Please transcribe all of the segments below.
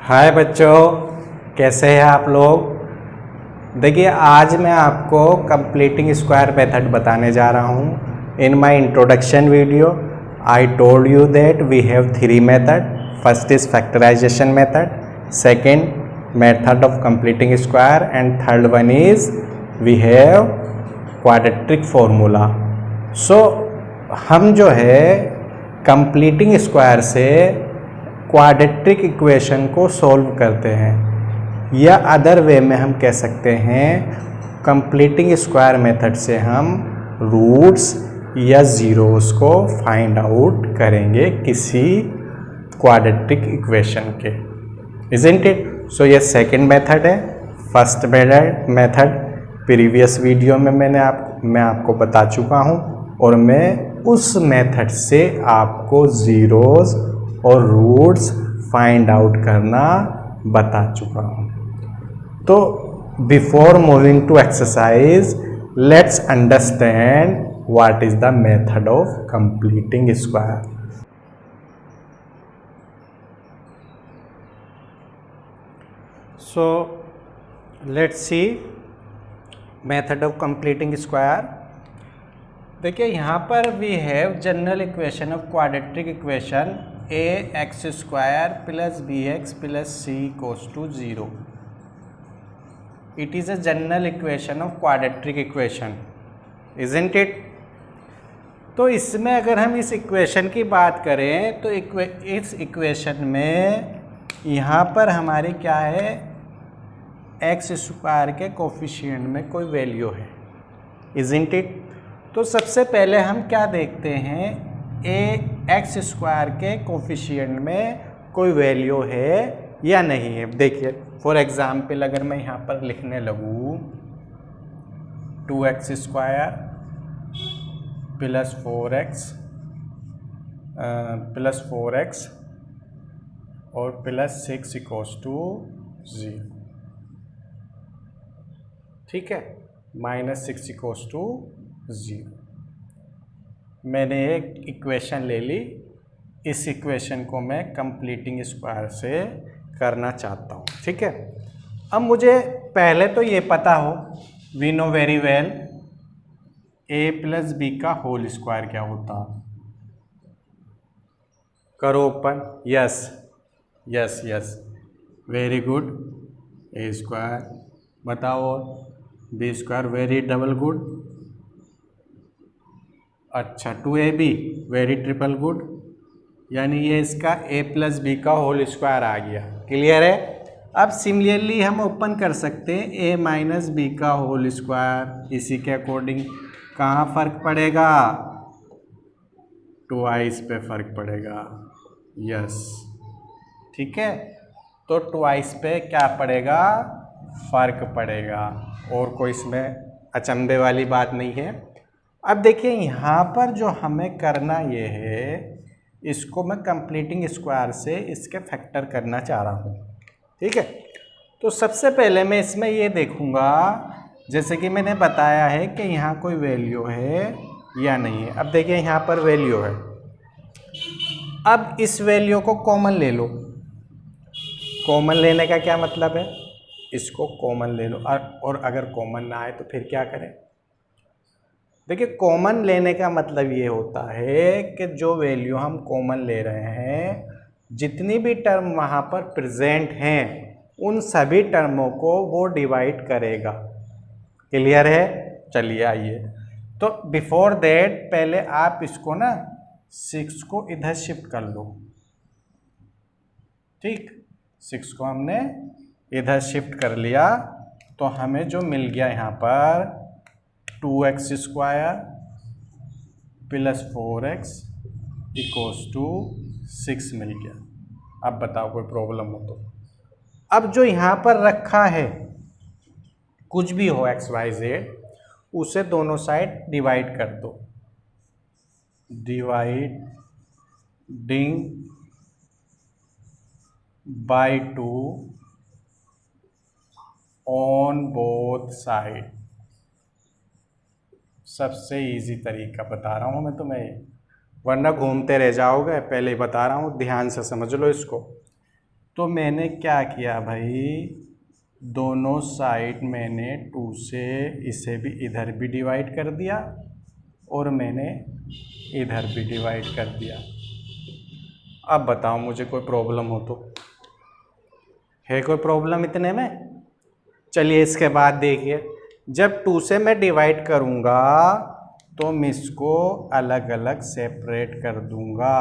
हाय बच्चों, कैसे हैं आप लोग। देखिए, आज मैं आपको कंप्लीटिंग स्क्वायर मेथड बताने जा रहा हूँ। In my introduction video I told you that we have three method. First is factorization method, second method of completing square and third one is we have quadratic formula. So हम जो है completing square से quadratic equation को solve करते हैं, या other way में हम कह सकते हैं कंप्लीटिंग स्क्वायर मेथड से हम रूट्स या ज़ीरोस को फाइंड आउट करेंगे किसी क्वाड्रेटिक इक्वेशन के। Isn't it? सो ये सेकंड मेथड है। फर्स्ट मेथड प्रीवियस वीडियो में मैं आपको बता चुका हूँ, और मैं उस मेथड से आपको ज़ीरोस और रूट्स फाइंड आउट करना बता चुका हूँ। तो before moving to exercise, let's understand what is the method of completing square. So let's see method of completing square. देखिए, यहाँ पर we have general equation of quadratic equation a x square plus b x plus c equals to 0। It is a general equation of quadratic equation, isn't it? तो इसमें अगर हम इस equation की बात करें तो इस इक्वेशन में यहाँ पर हमारी क्या है, एक्स स्क्वायर के कोफिशिएंट में कोई वैल्यू है, इज़न्ट इट? तो सबसे पहले हम क्या देखते हैं, ए एक्स स्क्वायर के कोफिशिएंट में कोई वैल्यू है या नहीं है। देखिए, फॉर एग्जाम्पल अगर मैं यहाँ पर लिखने लगूँ 2x स्क्वायर प्लस 4x और प्लस 6 इक्वल्स टू 0, ठीक है, -6 इक्वल्स टू 0। मैंने एक इक्वेशन ले ली, इस इक्वेशन को मैं कंप्लीटिंग स्क्वायर से करना चाहता हूँ, ठीक है। अब मुझे पहले तो ये पता हो, we know very well a plus b का होल स्क्वायर क्या होता। करो open, yes yes yes, very good. A square बताओ, b square very double good, अच्छा 2ab वेरी ट्रिपल गुड, यानी ये इसका a प्लस बी का होल स्क्वायर आ गया। क्लियर है? अब सिमिलरली हम ओपन कर सकते हैं a माइनस बी का होल स्क्वायर। इसी के अकॉर्डिंग कहाँ फ़र्क पड़ेगा, ट्वाइस पे फ़र्क पड़ेगा, यस, ठीक है। तो ट्वाइस पे क्या पड़ेगा, फ़र्क पड़ेगा, और कोई इसमें अचंभे वाली बात नहीं है। अब देखिए, यहाँ पर जो हमें करना ये है, इसको मैं कंप्लीटिंग स्क्वायर से इसके फैक्टर करना चाह रहा हूँ, ठीक है। तो सबसे पहले मैं इसमें ये देखूँगा, जैसे कि मैंने बताया है कि यहाँ कोई वैल्यू है या नहीं है। अब देखिए, यहाँ पर वैल्यू है। अब इस वैल्यू को कॉमन ले लो। कॉमन लेने का क्या मतलब है, इसको कॉमन ले लो, और अगर कॉमन ना आए तो फिर क्या करें। देखिए, कॉमन लेने का मतलब ये होता है कि जो वैल्यू हम कॉमन ले रहे हैं, जितनी भी टर्म वहाँ पर प्रेजेंट हैं, उन सभी टर्मों को वो डिवाइड करेगा। क्लियर है? चलिए आइए, तो बिफोर दैट पहले आप इसको ना 6 को इधर शिफ्ट कर लो, ठीक। 6 को हमने इधर शिफ्ट कर लिया, तो हमें जो मिल गया यहाँ पर 2x square plus 4x equals to 6 मिल गया। अब बताओ कोई प्रॉब्लम हो तो। अब जो यहाँ पर रखा है, कुछ भी हो x y z, उसे दोनों साइड डिवाइड कर दो। Dividing by 2 on both side. सबसे इजी तरीका बता रहा हूँ मैं तुम्हें, वरना घूमते रह जाओगे। पहले ही बता रहा हूँ, ध्यान से समझ लो इसको। तो मैंने क्या किया भाई, दोनों साइड मैंने 2 से इसे भी इधर भी डिवाइड कर दिया और मैंने इधर भी डिवाइड कर दिया। अब बताओ मुझे कोई प्रॉब्लम हो तो, है कोई प्रॉब्लम इतने में? चलिए इसके बाद देखिए, जब 2 से मैं डिवाइड करूँगा तो मैं इसको अलग अलग सेपरेट कर दूंगा।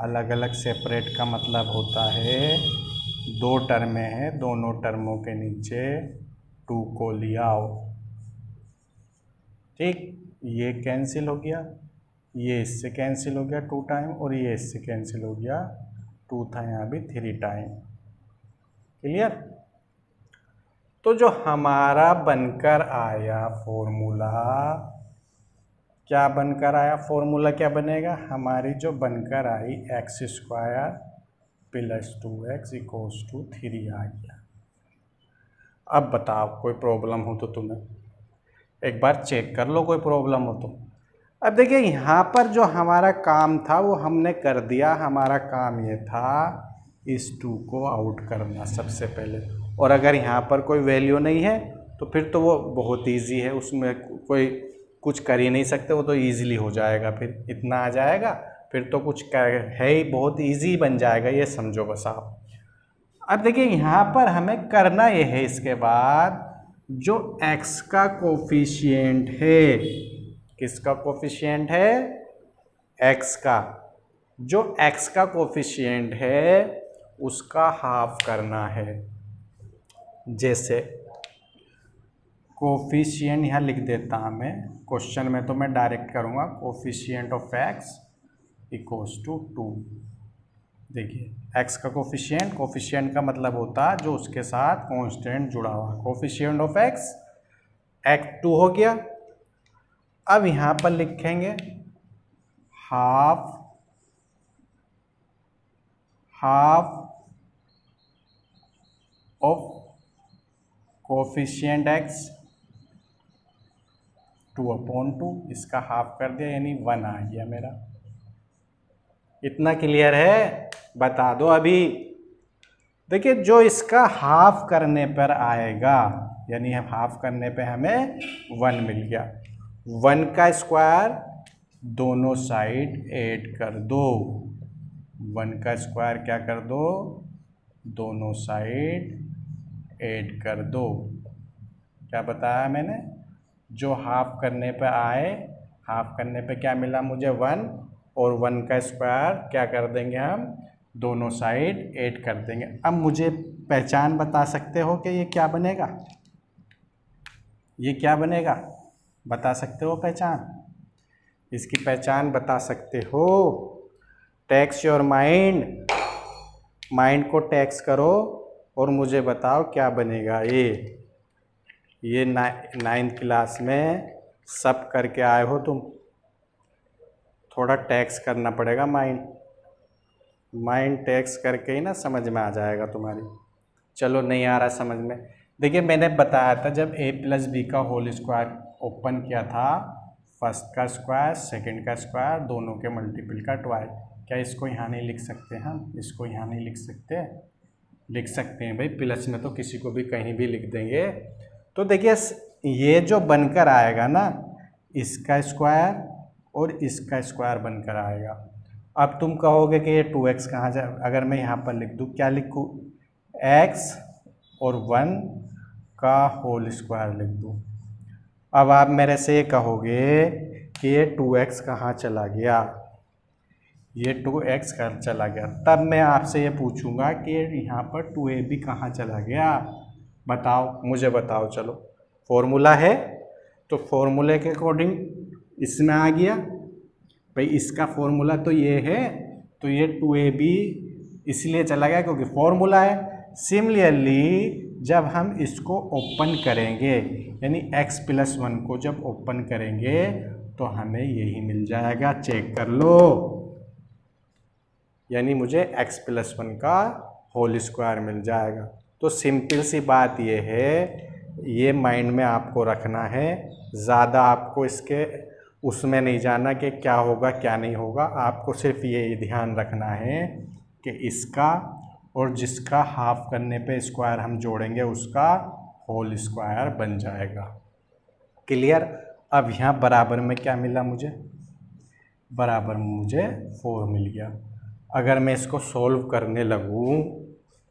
अलग अलग सेपरेट का मतलब होता है 2 टर्में हैं, दोनों टर्मों के नीचे 2 को ले आओ। ठीक, ये कैंसिल हो गया, ये इससे कैंसिल हो गया 2 टाइम, और ये इससे कैंसिल हो गया 2 था यहाँ भी 3 टाइम। क्लियर? तो जो हमारा बनकर आया फॉर्मूला, क्या बनकर आया फॉर्मूला, क्या बनेगा? हमारी जो बनकर आई x² + 2x = 3 आ गया। अब बताओ कोई प्रॉब्लम हो तो तुम्हें, एक बार चेक कर लो कोई प्रॉब्लम हो तो। अब देखिए यहाँ पर जो हमारा काम था वो हमने कर दिया। हमारा काम ये था इस 2 को आउट करना सबसे पहले, और अगर यहाँ पर कोई वैल्यू नहीं है तो फिर तो वो बहुत इजी है, उसमें कोई कुछ कर ही नहीं सकते, वो तो इजीली हो जाएगा। फिर इतना आ जाएगा, फिर तो कुछ है ही, बहुत इजी बन जाएगा, ये समझो बस आप। अब देखिए यहाँ पर हमें करना ये है, इसके बाद जो x का कोफिशिएंट है, किसका कोफिशिएंट है? x का। जो x का कोफिशिएंट है उसका हाफ करना है। जैसे कोफिशिएंट यहाँ लिख देता हूँ मैं, क्वेश्चन में तो मैं डायरेक्ट करूँगा कोफिशिएंट ऑफ x = 2। देखिए x का कोफिशिएंट, कोफिशिएंट का मतलब होता है जो उसके साथ कांस्टेंट जुड़ा हुआ। कोफिशिएंट ऑफ x 2 हो गया। अब यहाँ पर लिखेंगे हाफ ऑफ कोफिशिएंट x 2/2, इसका हाफ कर दिया यानी 1 आ गया मेरा। इतना क्लियर है? बता दो अभी। देखिए जो इसका हाफ करने पर आएगा, यानी हम हाफ करने पे हमें 1 मिल गया। 1 का स्क्वायर दोनों साइड ऐड कर दो। 1 का स्क्वायर क्या कर दो? दोनों साइड ऐड कर दो। क्या बताया मैंने? जो हाफ करने पे आए, हाफ करने पे क्या मिला मुझे? 1, और 1 का स्क्वायर क्या कर देंगे हम? दोनों साइड ऐड कर देंगे। अब मुझे पहचान बता सकते हो कि ये क्या बनेगा? ये क्या बनेगा? बता सकते हो पहचान? इसकी पहचान बता सकते हो? टैक्स योर माइंड, माइंड को टैक्स करो और मुझे बताओ क्या बनेगा। ये 9th क्लास में सब करके आए हो तुम, थोड़ा टैक्स करना पड़ेगा माइंड टैक्स करके ही ना समझ में आ जाएगा तुम्हारी। चलो नहीं आ रहा समझ में, देखिए मैंने बताया था जब a + b का होल स्क्वायर ओपन किया था, फर्स्ट का स्क्वायर सेकंड का स्क्वायर दोनों के मल्टीपल का ट्वाइस। क्या इसको यहाँ नहीं लिख सकते हम? इसको यहाँ नहीं लिख सकते? लिख सकते हैं भाई, प्लस में तो किसी को भी कहीं भी लिख देंगे। तो देखिए ये जो बनकर आएगा ना, इसका स्क्वायर और इसका स्क्वायर बनकर आएगा। अब तुम कहोगे कि ये 2x कहाँ जाए? अगर मैं यहाँ पर लिख दूँ, क्या लिखूँ? x और 1 का होल स्क्वायर लिख दूँ। अब आप मेरे से ये कहोगे कि ये 2x कहाँ चला गया? ये 2x कहाँ चला गया? तब मैं आपसे ये पूछूंगा कि यहाँ पर 2ab कहाँ चला गया? बताओ, मुझे बताओ। चलो फॉर्मूला है तो फॉर्मूले के अकॉर्डिंग इसमें आ गया भाई, इसका फॉर्मूला तो ये है, तो ये 2ab इसलिए चला गया क्योंकि फॉर्मूला है। सिमिलरली जब हम इसको ओपन करेंगे, यानी x + 1 को जब ओपन करेंगे तो हमें यही मिल जाएगा, चेक कर लो। यानी मुझे x + 1 का होल स्क्वायर मिल जाएगा। तो सिंपल सी बात ये है, ये माइंड में आपको रखना है, ज़्यादा आपको इसके उसमें नहीं जाना कि क्या होगा क्या नहीं होगा। आपको सिर्फ ये ध्यान रखना है कि इसका और जिसका हाफ करने पे स्क्वायर हम जोड़ेंगे उसका होल स्क्वायर बन जाएगा। क्लियर। अब यहाँ बराबर में क्या मिला मुझे, बराबर में मुझे 4 मिल गया। अगर मैं इसको सोल्व करने लगूँ,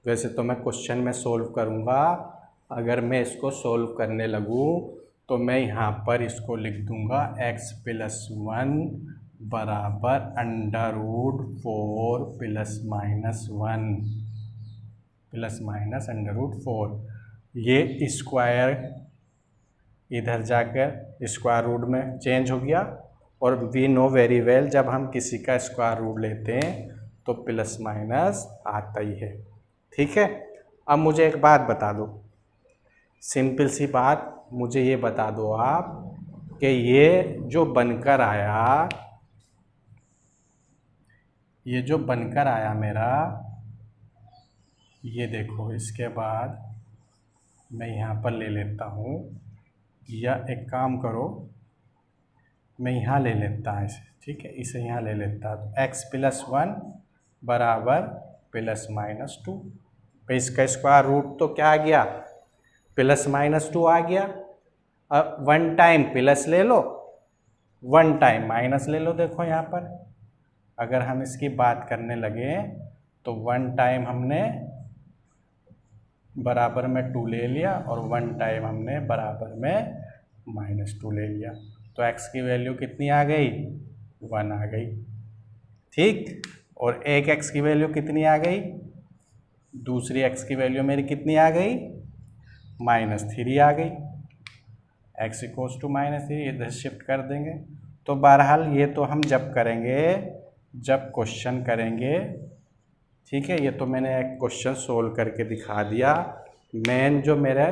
वैसे तो मैं क्वेश्चन में सोल्व करूँगा, अगर मैं इसको सोल्व करने लगूँ तो मैं यहाँ पर इसको लिख दूँगा x+1 बराबर √4 ±1 ±√4। ये स्क्वायर इधर जाकर स्क्वायर रूट में चेंज हो गया, और वी नो वेरी वेल जब हम किसी का स्क्वायर रूट लेते हैं तो प्लस माइनस आता ही है। ठीक है। अब मुझे एक बात बता दो, सिंपल सी बात, मुझे ये बता दो आप कि ये जो बनकर आया, ये जो बनकर आया मेरा, ये देखो, इसके बाद मैं यहाँ पर ले लेता हूँ, या एक काम करो, मैं यहाँ ले लेता हूँ इसे। ठीक है, इसे यहाँ ले लेता हूँ। तो x+1 बराबर ±2, तो इसका स्क्वायर रूट तो क्या आ गया, +-2 आ गया। अब 1 टाइम प्लस ले लो, 1 टाइम माइनस ले लो। देखो यहाँ पर अगर हम इसकी बात करने लगे तो 1 टाइम हमने बराबर में 2 ले लिया, और 1 टाइम हमने बराबर में -2 ले लिया। तो x की वैल्यू कितनी आ गई, 1 आ गई। ठीक। और एक x की वैल्यू कितनी आ गई, दूसरी x की वैल्यू मेरी कितनी आ गई, -3 आ गई। x = -3 इधर शिफ्ट कर देंगे। तो बहरहाल ये तो हम जब करेंगे, जब क्वेश्चन करेंगे। ठीक है, ये तो मैंने एक क्वेश्चन सोल्व करके दिखा दिया। मेन जो मेरा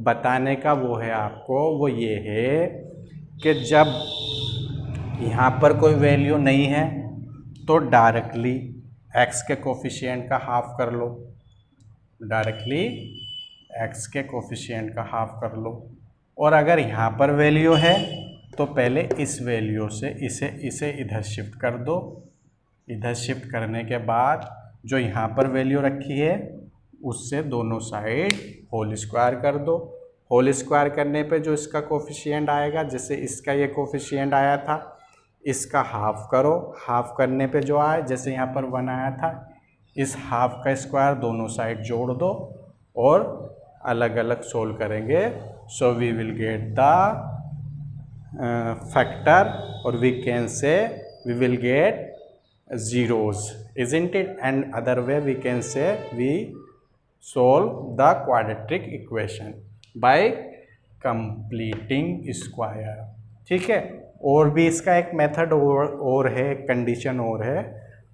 बताने का वो है आपको, वो ये है कि जब यहाँ पर कोई वैल्यू नहीं है तो डायरेक्टली x के कोफिशिएंट का हाफ कर लो, डायरेक्टली x के कोफिशिएंट का हाफ कर लो। और अगर यहाँ पर वैल्यू है तो पहले इस वैल्यू से इसे इधर शिफ्ट कर दो। इधर शिफ्ट करने के बाद जो यहाँ पर वैल्यू रखी है उससे दोनों साइड होल स्क्वायर कर दो। होल स्क्वायर करने पे जो इसका कोफिशिएंट आएगा, जैसे इसका ये कोफिशिएंट आया था, इसका हाफ करो। हाफ करने पे जो आए, जैसे यहाँ पर 1 आया था, इस हाफ का स्क्वायर दोनों साइड जोड़ दो और अलग अलग सोल्व करेंगे। So we will get the factor, और we can say we will get zeros, isn't it? And other way we can say we solve the quadratic equation by completing square। ठीक है। और भी इसका एक मेथड और है, एक कंडीशन और है,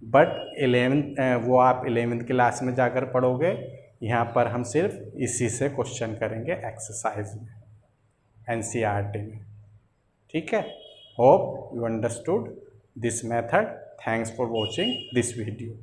बट 11th वो आप 11th क्लास में जाकर पढ़ोगे। यहाँ पर हम सिर्फ इसी से क्वेश्चन करेंगे एक्सरसाइज में, NCERT में। ठीक है। Hope you understood this method. Thanks for watching this video.